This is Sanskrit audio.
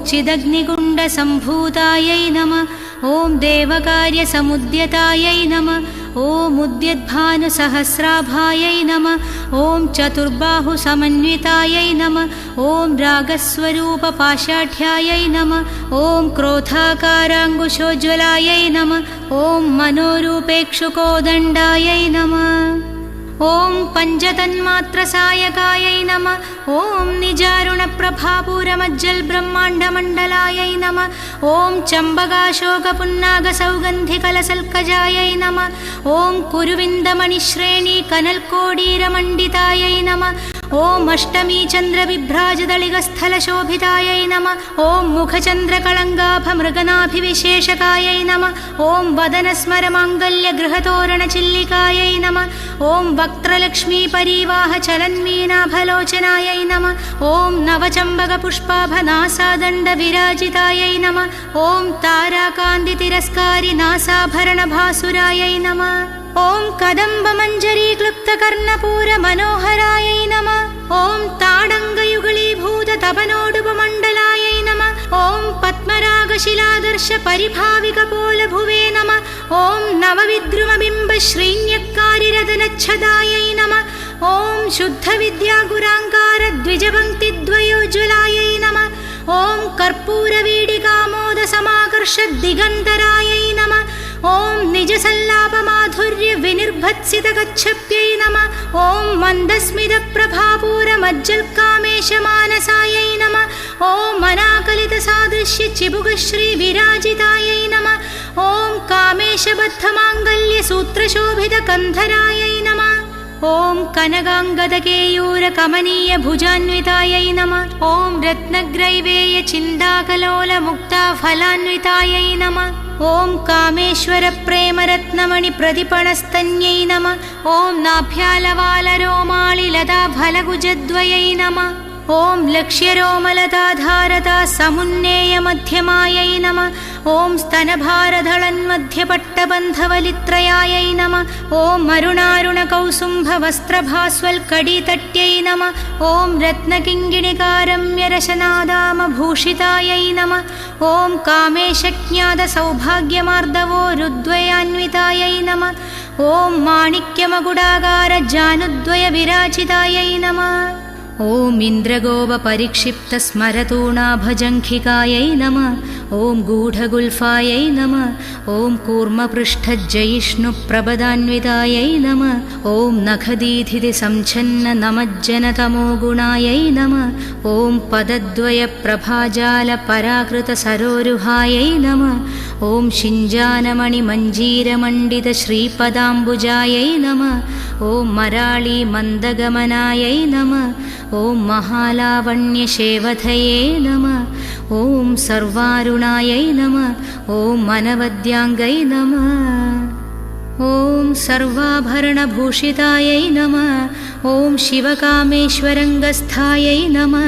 चिदग्निकुण्डसम्भूतायै नमः। ॐ देवकार्यसमुद्यतायै नमः। ॐ उद्यद्भानुसहस्राभायै नमः। ॐ चतुर्बाहुसमन्वितायै नमः। ॐ रागस्वरूपपाषाढ्यायै नमः। ॐ क्रोधाकाराङ्कुशोज्ज्वलायै नमः। ॐ मनोरूपेक्षुकोदण्डायै नमः। ॐ पञ्चतन्मात्रसायकायै नमः। ॐ निजारुणप्रभापूरमज्जल्ब्रह्माण्डमण्डलायै नमः। ॐ चम्बकाशोकपुन्नागसौगन्धिकलसल्कजायै नमः। ॐ कुरुविन्दमणिश्रेणीकनल्कोडीरमण्डितायै नमः। ॐ अष्टमीचन्द्रविभ्राजदलिगस्थलशोभितायै नमः। ॐ मुखचन्द्रकलङ्गाभमृगनाभिविशेषकायै नमः। ॐ वदनस्मरमाङ्गल्यगृहतोरणचिल्लिकायै नमः। ॐ वक्त्रलक्ष्मीपरीवाहचलन्मीनाभलोचनायै नमः। ॐ नवचम्बकपुष्पाभनासादण्डविराजितायै नमः। ॐ ताराकान्तितिरस्कारिनासाभरणभासुरायै नमः। ॐ कदम्बमञ्जरीक्लुप्तकर्णपूरमनोहरायै नमः। ॐ ताडङ्गयुगलीभूततपनोडुपमण्डलायै नमः। ॐ पद्मरागशिलादर्शपरिभाविकपोलभुवे नमः। ॐ नवविद्रुमबिम्बश्रीन्यक्कारिरदनच्छदायै नमः। ॐ शुद्धविद्यागुराङ्कारद्विजपङ्क्तिद्वयोज्ज्वलायै नमः। ॐ कर्पूरवीडिकामोदसमाकर्षद्दिगन्तरायै नमः। ॐ निजसल्लापमाधुर्यविनिर्भत्सितकच्छप्यै नमः। ॐ मन्दस्मितप्रभापूरमज्जल्कामेशमानसायै नमः। ॐ अनाकलितसादृश्यचिबुकश्रीविराजितायै नमः। ॐ कामेशबद्धमाङ्गल्यसूत्रशोभितकन्धरायै नमः। ॐ कनकाङ्गदकेयूरकमनीयभुजान्वितायै नमः। ॐ रत्नग्रैवेयचिन्ताकलोलमुक्ताफलान्वितायै नमः। ॐ कामेश्वरप्रेमरत्नमणिप्रतिपणस्तन्यै नमः। ॐ नाभ्यालवालरोमालिलताफलकुजद्वयै नमः। ॐ लक्ष्यरोमलताधारता समुन्नेयमध्यमायै नमः। ॐ स्तनभारधळन्मध्यपट्टबन्धवलित्रयायै नमः। ॐ अरुणारुणकौसुम्भवस्त्रभास्वल्कडितट्यै नमः। ॐ रत्नकिङ्गिणिकारम्यरशनादामभूषितायै नमः। ॐ कामेशज्ञातसौभाग्यमार्दवोरुद्वयान्वितायै नमः। ॐ माणिक्यमकुडागारजानुद्वयविराजितायै नमः। ॐ इन्द्रगोपपरिक्षिप्तस्मरतूणाभजङ्घिकायै नमः। ॐ गूढगुल्फायै नमः। ॐ कूर्मपृष्ठजयिष्णुप्रभदान्वितायै नमः। ॐ नखदीधितिसञ्छन्ननमज्जनतमोगुणायै नमः। ॐ पदद्वयप्रभाजालपराकृतसरोरुहायै नमः। ॐ शिञ्जानमणिमञ्जीरमण्डितश्रीपदाम्बुजायै नमः। ॐ मराळीमन्दगमनायै नमः। ॐ महालावण्यशेवधये नमः। ॐ सर्वारुणायै नमः। ॐ मनवद्याङ्गै नमः। ॐ सर्वाभरणभूषितायै नमः। ॐ शिवकामेश्वरङ्गस्थायै नमः।